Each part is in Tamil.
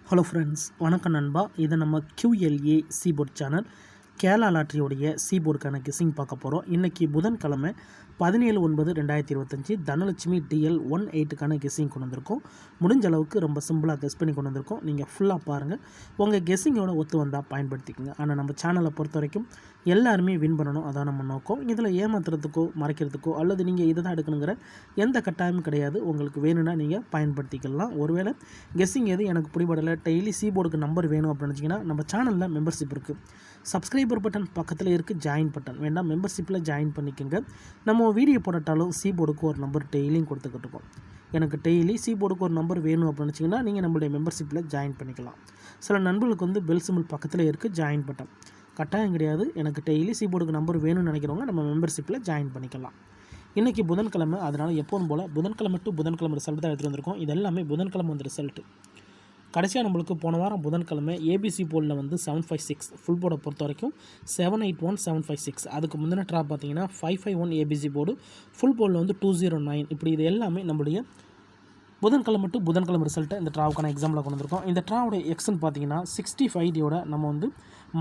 ஹலோ ஃப்ரெண்ட்ஸ், வணக்கம் நண்பா. இது நம்ம QLA சீபோர்ட் சேனல். கேரளா லாட்ரியோடைய சீபோர்டுக்கான கெஸ்ஸிங் பார்க்க போகிறோம். இன்றைக்கி புதன்கிழமை 17/9/2025 தனலட்சுமி DL 18க்கான கெஸ்ஸிங் கொண்டு வந்திருக்கோம். முடிஞ்ச அளவுக்கு ரொம்ப சிம்பிளாக கெஸ் பண்ணி கொண்டு வந்திருக்கோம். நீங்கள் ஃபுல்லாக பாருங்கள். உங்கள் கெஸ்ஸிங்கோட ஒத்து வந்தால் பயன்படுத்திக்கோங்க. ஆனால் நம்ம சேனலை பொறுத்த வரைக்கும் எல்லாருமே வின் பண்ணணும், அதான் நம்ம நோக்கம். இதில் ஏமாத்துறதுக்கோ மறைக்கிறதுக்கோ அல்லது நீங்கள் இதை தான் எடுக்கணுங்கிற எந்த கட்டாயமும் கிடையாது. உங்களுக்கு வேணும்னா நீங்கள் பயன்படுத்திக்கலாம். ஒருவேளை கெஸ்ஸிங் எது எனக்கு பிடிபடலை, டெய்லி சீபோர்டுக்கு நம்பர் வேணும் அப்படின்னு நினச்சிங்கன்னா நம்ம சேனலில் மெம்பர்ஷிப் இருக்குது. சப்ஸ்கிரைபர் பட்டன் பக்கத்தில் இருக்குது, ஜாயின் பட்டன் வேண்டாம், மெம்பர்ஷிப்பில் ஜாயின் பண்ணிக்கோங்க. நம்ம வீடியோ போட்டாலும் சீபோர்டுக்கு ஒரு நம்பர் டெய்லியும் கொடுத்துக்கிட்டு இருக்கோம். எனக்கு டெய்லி சீபோர்டுக்கு ஒரு நம்பர் வேணும் அப்படின்னு நினச்சிங்கன்னா நீங்கள் நம்மளுடைய மெம்பர்ஷிப்பில் ஜாயின் பண்ணிக்கலாம். சில நண்பர்களுக்கு பெல் சிம்பிள் பக்கத்தில் இருக்குது, ஜாயின் பட்டன் கட்டாயம் கிடையாது. எனக்கு டெய்லி சீபோர்டுக்கு நம்பர் வேணும்னு நினைக்கிறவங்க நம்ம மெம்பர்ஷிப்பில் ஜாயின் பண்ணிக்கலாம். இன்றைக்கி புதன்கிழமை, அதனால் எப்போதும் போல் புதன்கிழமை டு புதன்கிழமை ரிசல்ட் தான் எடுத்துகிட்டு வந்திருக்கோம். இது எல்லாமே புதன்கிழமை வந்து ரிசல்ட்டு. கடைசியாக நம்மளுக்கு போன வாரம் புதன்கிழமை ABC போர்டில் 756 ஃபுல் போர்டை பொறுத்த வரைக்கும் 781756. அதுக்கு முந்தின ட்ரா பார்த்தீங்கன்னா 551 ABC போர்டு, ஃபுல் போர்டில் 209. இப்படி இது எல்லாமே நம்மளுடைய புதன்கிழமை டு புதன்கிழமை ரிசல்ட்டை இந்த ட்ராவுக்கான எக்ஸாம்பிளாக கொண்டு வந்திருக்கோம். இந்த ட்ராவோட எக்ஸ்ன்னு பார்த்தீங்கன்னா 65 நம்ம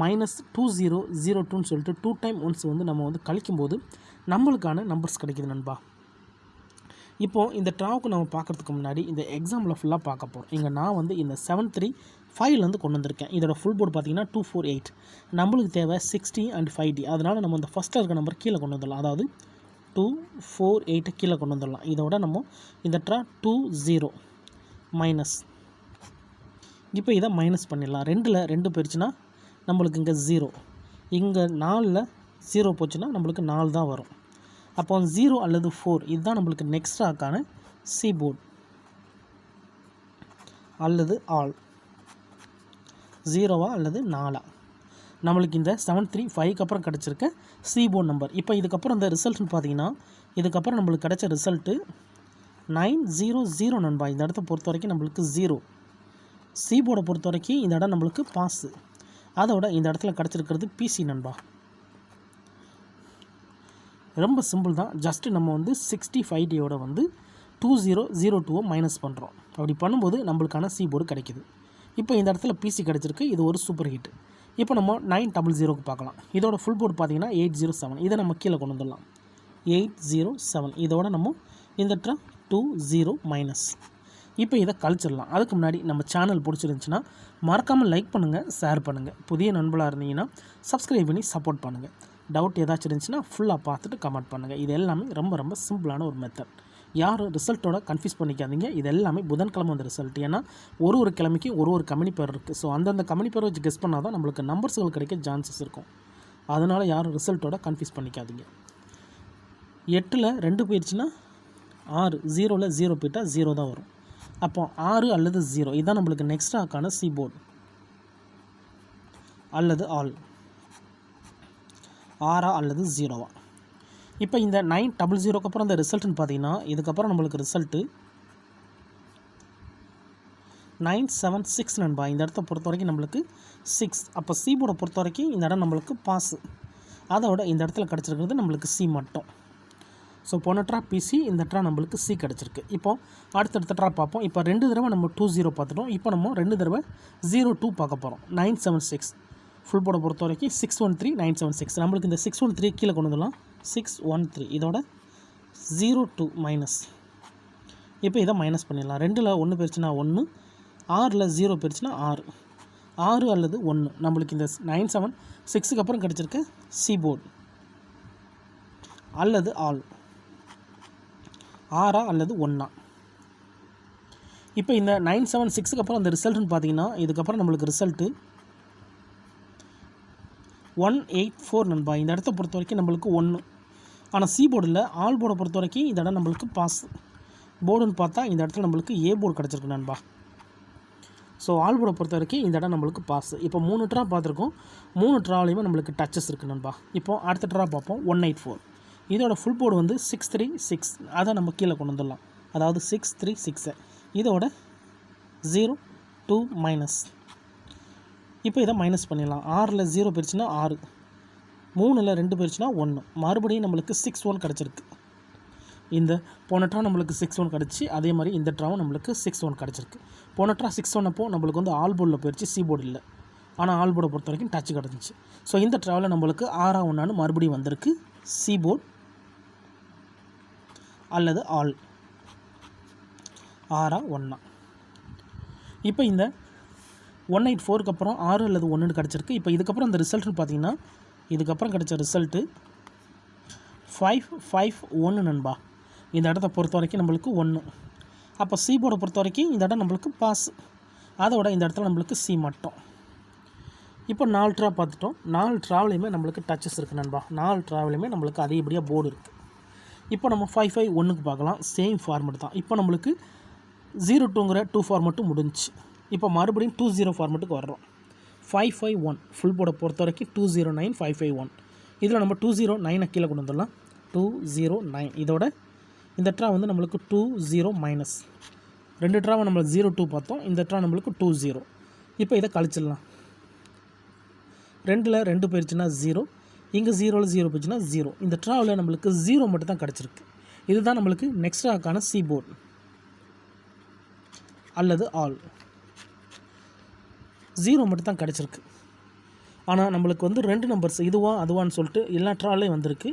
-2002ன்னு சொல்லிட்டு 2 டைம் ஒன்ஸ் நம்ம கழிக்கும்போது நம்மளுக்கான நம்பர்ஸ் கிடைக்குது நண்பா. இப்போது இந்த ட்ராவுக்கு நம்ம பார்க்குறதுக்கு முன்னாடி இந்த எக்ஸாம்பிளை ஃபுல்லாக பார்க்க போகிறோம். இங்கே நான் இந்த 735 கொண்டு வந்திருக்கேன். இதோட ஃபுல் போர்டு பார்த்தீங்கன்னா 248. நம்மளுக்கு தேவை 60 and 5D. அதனால் நம்ம இந்த ஃபஸ்ட்டில் இருக்க நம்பர் கீழே கொண்டு வந்துடலாம். அதாவது 248 கீழே கொண்டு வந்துடலாம். இதோட நம்ம இந்த ட்ரா 20 மைனஸ். இப்போ இதை மைனஸ் பண்ணிடலாம். 2ல் 2 போயிடுச்சுன்னா நம்மளுக்கு இங்கே 0, இங்கே 4ல் 0 போச்சுன்னா நம்மளுக்கு 4 தான் வரும். அப்போ 0 அல்லது 4 இதுதான் நம்மளுக்கு நெக்ஸ்ட் ட்ராக்கான சீபோர்ட் அல்லது ஆல். 0வா அல்லது 4ஆ நம்மளுக்கு இந்த 735 அப்புறம் கிடச்சிருக்க சீபோர்ட் நம்பர். இப்போ இதுக்கப்புறம் இந்த ரிசல்ட்னு பார்த்தீங்கன்னா இதுக்கப்புறம் நம்மளுக்கு கிடைச்ச ரிசல்ட்டு 900 நண்பா. இந்த இடத்த பொறுத்த வரைக்கும் நம்மளுக்கு 0. சீபோர்டை பொறுத்த வரைக்கும் இந்த இடம் நம்மளுக்கு பாஸு. அதோட இந்த இடத்துல கிடச்சிருக்கிறது PC நண்பா. ரொம்ப சிம்பிள் தான். ஜஸ்ட்டு நம்ம 65Dயோட 2002 மைனஸ் பண்ணுறோம். அப்படி பண்ணும்போது நம்மளுக்கான சீபோர்டு கிடைக்கிது. இப்போ இந்த இடத்துல PC கிடச்சிருக்கு. இது ஒரு சூப்பர் ஹிட். இப்போ நம்ம 900க்கு பார்க்கலாம். இதோட ஃபுல் போர்டு பார்த்தீங்கன்னா 807. இதை நம்ம கீழே கொண்டு வந்துடலாம். 807 இதோட நம்ம இந்த ட்ரா 20 மைனஸ். இப்போ இதை கழிச்சிடலாம். அதுக்கு முன்னாடி நம்ம சேனல் பிடிச்சிருந்துச்சின்னா மறக்காமல் லைக் பண்ணுங்கள், ஷேர் பண்ணுங்கள். புதிய நண்பர்களாக இருந்தீங்கன்னா சப்ஸ்கிரைப் பண்ணி சப்போர்ட் பண்ணுங்கள். டவுட் ஏதாச்சும் இருந்துச்சுன்னா ஃபுல்லாக பார்த்துட்டு கமெண்ட் பண்ணுங்கள். இது எல்லாமே ரொம்ப ரொம்ப சிம்பிளான ஒரு மெத்தட். யாரும் ரிசல்ட்டோட கன்ஃபியூஸ் பண்ணிக்காதீங்க. இது எல்லாமே புதன்கிழமை வந்த ரிசல்ட். ஏன்னா ஒரு கிழமைக்கு ஒரு கம்பெனி பேர் இருக்குது. ஸோ அந்தந்த கம்பெனி பேரை வச்சு கெஸ் பண்ணால் தான் நம்மளுக்கு நம்பர்ஸ்கள் கிடைக்க சான்சஸ் இருக்கும். அதனால் யாரும் ரிசல்ட்டோட கன்ஃபியூஸ் பண்ணிக்காதீங்க. 8ல் 2 போயிடுச்சுன்னா 6, 0ல் 0 போயிட்டால் 0 தான் வரும். அப்போ 6 அல்லது 0 இதுதான் நம்மளுக்கு நெக்ஸ்ட் ஆக்கான சீபோர்டு அல்லது ஆல். 6 அல்லது 0வா. இப்போ இந்த 900க்கு அப்புறம் இந்த ரிசல்ட்னு பார்த்தீங்கன்னா இதுக்கப்புறம் நம்மளுக்கு ரிசல்ட்டு 976 நண்பா. இந்த இடத்த பொறுத்த வரைக்கும் நம்மளுக்கு 6. அப்போ சீபோர்டை பொறுத்த வரைக்கும் இந்த இடம் நம்மளுக்கு பாஸு. அதோட இந்த இடத்துல கிடச்சிருக்கிறது நம்மளுக்கு C மட்டும். ஸோ போன ட்ரா PC, இந்த ட்ரா நம்மளுக்கு C கிடச்சிருக்கு. இப்போது அடுத்தடுத்த ட்ரா பார்ப்போம். இப்போ 2 தடவை நம்ம 20 பார்த்துட்டோம். இப்போ நம்ம 2 தடவை 02 பார்க்க போகிறோம். 976 ஃபுல் போர்டை பொறுத்த வரைக்கும் 613 976. நம்மளுக்கு இந்த 613 கீழே கொண்டு வந்துடலாம். 613 இதோட 02 மைனஸ். இப்போ இதை மைனஸ் பண்ணிடலாம். 2ல் 1 போயிடுச்சுன்னா 1, 6ல் 0 போயிடுச்சுன்னா 6. 6 அல்லது 1 நம்மளுக்கு இந்த 976க்கு அப்புறம் கிடச்சிருக்க சீபோர்டு அல்லது ஆல். 6 அல்லது 1. இப்போ இந்த 976க்கு அப்புறம் அந்த ரிசல்ட்னு பார்த்தீங்கன்னா இதுக்கப்புறம் நம்மளுக்கு ரிசல்ட்டு 184 நண்பா. இந்த இடத்த பொறுத்த வரைக்கும் நம்மளுக்கு 1. ஆனால் சீபோர்டில் ஆல் போர்டை பொறுத்த வரைக்கும் இந்த இடம் நம்மளுக்கு பாஸ். போர்டுன்னு பார்த்தா இந்த இடத்துல நம்மளுக்கு A போர்டு கிடச்சிருக்கு நண்பா. ஸோ ஆல் போர்டை பொறுத்த வரைக்கும் இந்த இடம் நம்மளுக்கு பாஸ். இப்போ 3 ட்ரா பார்த்துருக்கோம். 3 ட்ராலையுமே நம்மளுக்கு டச்சஸ் இருக்குது நண்பா. இப்போ அடுத்த ட்ரா பார்ப்போம். 184 இதோட ஃபுல் போர்டு 636. அதை நம்ம கீழே கொண்டு வந்துடலாம். அதாவது 636 இதோட 02 மைனஸ். இப்போ இதை மைனஸ் பண்ணிடலாம். 6ல் 0 போயிடுச்சுன்னா 6, 3ல் 2 போயிடுச்சுன்னா 1. மறுபடியும் நம்மளுக்கு 61 கிடச்சிருக்கு. இந்த போன ட்ரா நம்மளுக்கு 6-1 கிடச்சி, அதே மாதிரி இந்த ட்ராவும் நம்மளுக்கு 6-1 கிடச்சிருக்கு. போன ட்ரா 6-1 அப்போ நம்மளுக்கு வந்து ஆல் போர்டில் போயிடுச்சு, சி போர்டு இல்லை. ஆனால் ஆல் போர்டை பொறுத்த வரைக்கும் டச் கிடந்துச்சு. ஸோ இந்த ட்ராவில் நம்மளுக்கு 6-1 மறுபடியும் வந்திருக்கு, சி போர்டு அல்லது ஆல் 6-1. இப்போ இந்த 184க்கு அப்புறம் 6 அல்லது 1 கிடச்சிருக்கு. இப்போ இதுக்கப்புறம் இந்த ரிசல்ட்னு பார்த்தீங்கன்னா, இதுக்கப்புறம் கிடச்ச ரிசல்ட்டு 5-5-1 நண்பா. இந்த இடத்த பொறுத்த வரைக்கும் நம்மளுக்கு 1. அப்போ சி போர்டை பொறுத்த வரைக்கும் இந்த இடம் நம்மளுக்கு பாஸ், அதோட இந்த இடத்துல நம்மளுக்கு சி மட்டும். இப்போ 4 ட்ரா பார்த்துட்டோம். 4 ட்ராவிலையுமே நம்மளுக்கு டச்சஸ் இருக்குது நண்பா. 4 ட்ராவிலையுமே நம்மளுக்கு அதிகப்படியாக போர்டு இருக்குது. இப்போ நம்ம 5-5-1க்கு பார்க்கலாம். சேம் ஃபார்மெட் தான். இப்போ நம்மளுக்கு 0-2ங்கிற 2 ஃபார்மெட்டும் முடிஞ்சிச்சு. இப்போ மறுபடியும் 2-0 ஃபார்மெட்டுக்கு வர்றோம். 5-5-1 ஃபுல் போர்டை பொறுத்த வரைக்கும் 209 5-5-1. இதில் நம்ம 209 கீழே கொண்டு வந்துடலாம். 209 இதோட இந்த ட்ரா வந்து நம்மளுக்கு 20 மைனஸ் 2 ட்ராவை நம்மளுக்கு 0-2 பார்த்தோம். இந்த ட்ரா நம்மளுக்கு 20. இப்போ இதை கழிச்சிடலாம். 2ல் 2 போயிடுச்சுன்னா 0, இங்கே 0ல் 0 போயிடுச்சுன்னா 0. இந்த ட்ராவில் நம்மளுக்கு 0 மட்டும் தான் கிடச்சிருக்கு. இதுதான் நம்மளுக்கு நெக்ஸ்ட் ட்ராக்கான சி போர்டு அல்லது ஆல். 0 மட்டும் தான் கிடச்சிருக்கு. ஆனால் நம்மளுக்கு வந்து 2 நம்பர்ஸ் இதுவா அதுவான்னு சொல்லிட்டு எல்லா ட்ராலையும் வந்திருக்கு.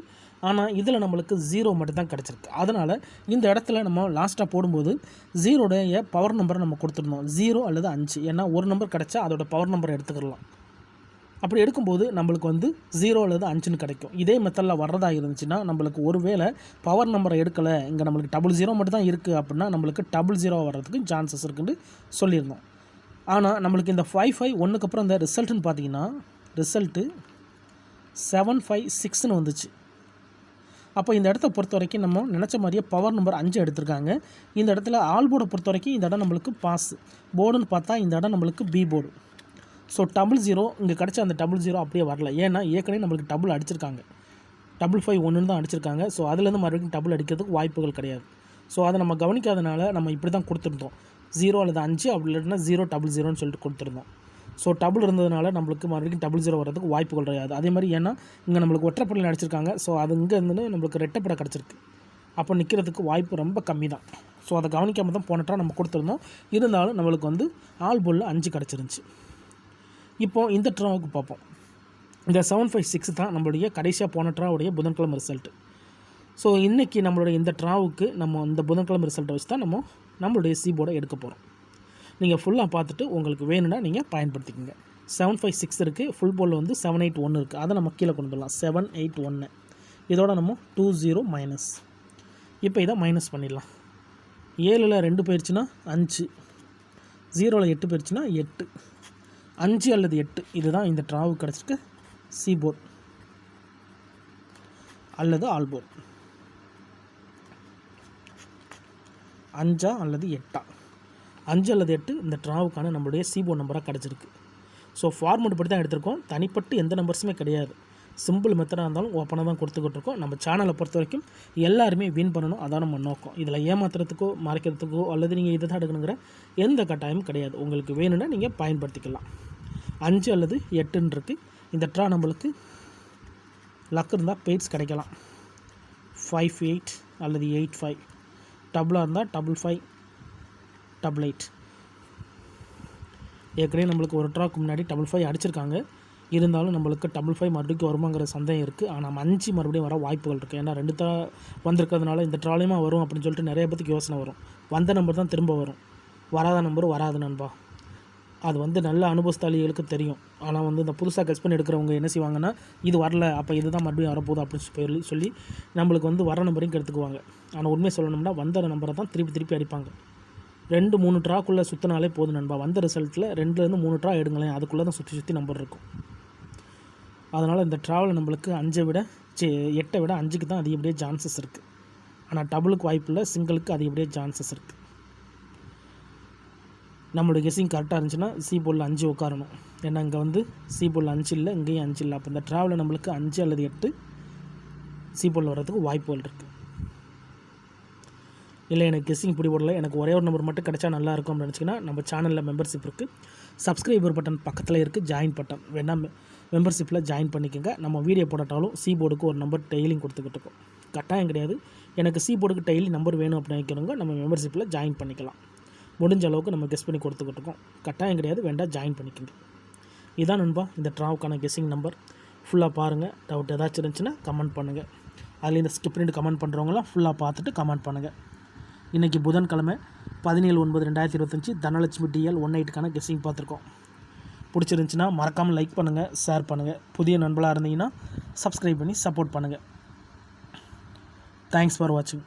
ஆனால் இதில் நம்மளுக்கு 0 மட்டும் தான் கிடச்சிருக்கு. அதனால் இந்த இடத்துல நம்ம லாஸ்ட்டாக போடும்போது 0டைய பவர் நம்பரை நம்ம கொடுத்துருந்தோம், 0 அல்லது 5. ஏன்னா ஒரு நம்பர் கிடச்சா அதோட பவர் நம்பரை எடுத்துக்கலாம். அப்படி எடுக்கும்போது நம்மளுக்கு வந்து 0 அல்லது 5ன்னு கிடைக்கும். இதே மெத்தடில் வர்றதா இருந்துச்சுன்னா நம்மளுக்கு ஒருவேளை பவர் நம்பரை எடுக்கலை, இங்கே நம்மளுக்கு 00 மட்டும் தான் இருக்குது அப்படின்னா நம்மளுக்கு 00 வர்றதுக்கு சான்சஸ் இருக்குன்னு சொல்லியிருந்தோம். ஆனால் நம்மளுக்கு இந்த 5-5-1க்கு அப்புறம் இந்த ரிசல்ட்டுன்னு பார்த்தீங்கன்னா ரிசல்ட்டு 7-5-6ன்னு வந்துச்சு. அப்போ இந்த இடத்த பொறுத்த வரைக்கும் நம்ம நினச்ச மாதிரியே பவர் நம்பர் 5 எடுத்திருக்காங்க. இந்த இடத்துல ஆல் போர்டை பொறுத்த வரைக்கும் இந்த இடம் நம்மளுக்கு பாஸ், போர்டுன்னு பார்த்தா இந்த இடம் நம்மளுக்கு பி போர்டு. ஸோ 00 இங்கே கிடச்ச அந்த 00 அப்படியே வரல. ஏன்னா ஏற்கனவே நம்மளுக்கு டபுள் அடிச்சிருக்காங்க, 5-5-1 தான் அடிச்சிருக்காங்க. ஸோ அதுலேருந்து மறுபடியும் டபுள் அடிக்கிறதுக்கு வாய்ப்புகள் கிடையாது. ஸோ அதை நம்ம கவனிக்காதனால நம்ம இப்படி தான் கொடுத்துருந்தோம், 0 அல்லது 5, அப்படி இல்லைன்னா 0-00ன்னு சொல்லிட்டு கொடுத்துருந்தோம். ஸோ டபுள் இருந்ததுனால நம்மளுக்கு மறுபடியும் 00 வர்றதுக்கு வாய்ப்புகள் கிடையாது. அதே மாதிரி ஏன்னா இங்கே நம்மளுக்கு ஒற்றைப்படையில் அடிச்சிருக்காங்க. ஸோ அது இங்கே இருந்து நம்மளுக்கு ரெட்டைப்படை கிடச்சிருக்கு. அப்போ நிற்கிறதுக்கு வாய்ப்பு ரொம்ப கம்மி தான். ஸோ அதை கவனிக்காமல் தான் போன ட்ரா நம்ம கொடுத்துருந்தோம். இருந்தாலும் நம்மளுக்கு வந்து ஆல் போர்டில் 5 கிடச்சிருந்துச்சு. இப்போ இந்த ட்ராவுக்கு பார்ப்போம். இந்த 7-5-6 தான் நம்மளுடைய கடைசியாக போன ட்ராவுடைய புதன்கிழமை ரிசல்ட்டு. ஸோ இன்றைக்கி நம்மளுடைய இந்த ட்ராவுக்கு நம்ம இந்த புதன்கிழமை ரிசல்ட்டை வச்சு தான் நம்மளுடைய சி போர்டை எடுக்க போகிறோம். நீங்கள் ஃபுல்லாக பார்த்துட்டு உங்களுக்கு வேணும்னா நீங்கள் பயன்படுத்திக்கோங்க. 7-5-6 இருக்குது, ஃபுல் போர்டில் வந்து 7-8-1 இருக்குது. அதை நம்ம கீழே கொண்டு வரலாம். 7-8-1 இதோட நம்ம 20 மைனஸ். இப்போ இதை மைனஸ் பண்ணிடலாம். 7ல் 2 போயிடுச்சுன்னா 5, 0ல் 8 போயிடுச்சுன்னா 8, 5 அல்லது 8 இதுதான் இந்த ட்ராவுக்கு கிடச்சிருக்க சி போர்டு அல்லது ஆல் போர்டு. 5 அல்லது 8, 5 அல்லது 8 இந்த ட்ராவுக்கான நம்மளுடைய சி போர்டு நம்பராக கிடச்சிருக்கு. ஸோ ஃபார்மெட் படி தான் எடுத்திருக்கோம். தனிப்பட்டு எந்த நம்பர்ஸுமே கிடையாது. சிம்பிள் மெத்தடாக இருந்தாலும் ஓப்பனாக தான் கொடுத்துக்கிட்டு இருக்கோம். நம்ம சேனலை பொறுத்த வரைக்கும் எல்லாருமே வின் பண்ணணும், அதான் நம்ம நோக்கம். இதில் ஏமாத்துறதுக்கோ மறைக்கிறதுக்கோ அல்லது நீங்கள் இதை தான் எடுக்கணுங்கிற எந்த கட்டாயமும் கிடையாது. உங்களுக்கு வேணும்னா நீங்கள் பயன்படுத்திக்கலாம். 5 அல்லது 8ன்னு இருக்குது. இந்த ட்ரா நம்மளுக்கு லக் இருந்தால் பெய்ட்ஸ் கிடைக்கலாம். 5-8 அல்லது 8-5, டபுளாக இருந்தால் 5-5-8. ஏற்கனவே நம்மளுக்கு ஒரு ட்ராக்கு முன்னாடி 5-5 அடிச்சிருக்காங்க. இருந்தாலும் நம்மளுக்கு 5-5 மறுபடியும் வருமாங்கிற சந்தேகம் இருக்குது. ஆனால் நம்ம 5 மறுபடியும் வர வாய்ப்புகள் இருக்குது. ஏன்னா 2 ட்ரா வந்திருக்கிறதுனால இந்த ட்ராலையுமா வரும் அப்படின்னு சொல்லிட்டு நிறைய பேருக்கு யோசனை வரும். வந்த நம்பர் தான் திரும்ப வரும், வராத நம்பர் வராது நண்பா. அது வந்து நல்ல அனுபவஸ்தாலிகளுக்கு தெரியும். ஆனால் வந்து இந்த புதுசாக கெஸ் பண்ணி எடுக்கிறவங்க என்ன செய்வாங்கன்னா, இது வரல அப்போ இது தான் மறுபடியும் வரப்போகுது அப்படின்னு சொல்லி நம்மளுக்கு வந்து வர நம்பரையும் கெடுத்துக்குவாங்க. ஆனால் உண்மையை சொல்லணும்னா வந்த நம்பரை தான் திருப்பி அடிப்பாங்க. 2-3 ட்ராக்குள்ளே சுற்றினாலே போதும் நண்பா. வந்த ரிசல்ட்டில் 2லேருந்து 3 ட்ரா எடுங்களேன், அதுக்குள்ளே தான் சுற்றி நம்பர் இருக்கும். அதனால் இந்த ட்ராவில் நம்மளுக்கு 8 விட 5க்கு தான் அதிகப்படியே சான்சஸ் இருக்குது. ஆனால் டபுளுக்கு வாய்ப்பு இல்லை, சிங்கிளுக்கு அதிகப்படியே சான்சஸ் இருக்குது. நம்மளோட கெஸ்ஸிங் கரெக்டாக இருந்துச்சுன்னா சி போர்டில் 5 உட்காரணும். ஏன்னா இங்கே வந்து சி போர்டில் 5 இல்லை, இங்கேயும் 5 இல்லை. அப்போ இந்த ட்ராவில் நம்மளுக்கு 5 அல்லது 8 சி போர்டில் வர்றதுக்கு வாய்ப்புகள் இருக்குது. இல்லை எனக்கு கெஸ்ஸிங் இப்படி போடல, எனக்கு ஒரே ஒரு நம்பர் மட்டும் கிடச்சா நல்லாயிருக்கும் அப்படின்னு நினச்சிங்கன்னா நம்ம சேனலில் மெம்பர்ஷிப் இருக்குது. சப்ஸ்கிரைபர் பட்டன் பக்கத்தில் இருக்குது, ஜாயின் பட்டன் வேணால் மெம்பர்ஷிப்பில் ஜாயின் பண்ணிக்கோங்க. நம்ம வீடியோ போட்டாலும் சி போர்டுக்கு ஒரு நம்பர் டெய்லியும் கொடுத்துக்கிட்டு இருக்கோம். கட்டாயம் கிடையாது, எனக்கு சி போர்டுக்கு டெய்லி நம்பர் வேணும் அப்படின்னு நினைக்கிறவங்க நம்ம மெம்பர்ஷிப்பில் ஜாயின் பண்ணிக்கலாம். முடிஞ்ச அளவுக்கு நம்ம கெஸ் பண்ணி கொடுத்துக்கிட்டு இருக்கோம். கட்டாயம் கிடையாது, வேண்டாம் ஜாயின் பண்ணிக்கோங்க. இதான் நண்பா இந்த ட்ராவுக்கான கெஸ்ஸிங் நம்பர். ஃபுல்லாக பாருங்கள். டவுட் ஏதாச்சும் இருந்துச்சுன்னா கமெண்ட் பண்ணுங்கள். அதில் இந்த ஸ்கிப் பண்ணிட்டு கமெண்ட் பண்ணுறவங்களாம் ஃபுல்லாக பார்த்துட்டு கமெண்ட் பண்ணுங்கள். இன்றைக்கி புதன்கிழமை 17/9/2025 தனலட்சுமி DL 18க்கான கெஸ்ஸிங் பார்த்துருக்கோம். பிடிச்சிருந்துச்சின்னா மறக்காமல் லைக் பண்ணுங்கள், ஷேர் பண்ணுங்கள். புதிய நண்பர்களாக இருந்தீங்கன்னா சப்ஸ்கிரைப் பண்ணி சப்போர்ட் பண்ணுங்கள். தேங்க்ஸ் ஃபார் வாட்சிங்.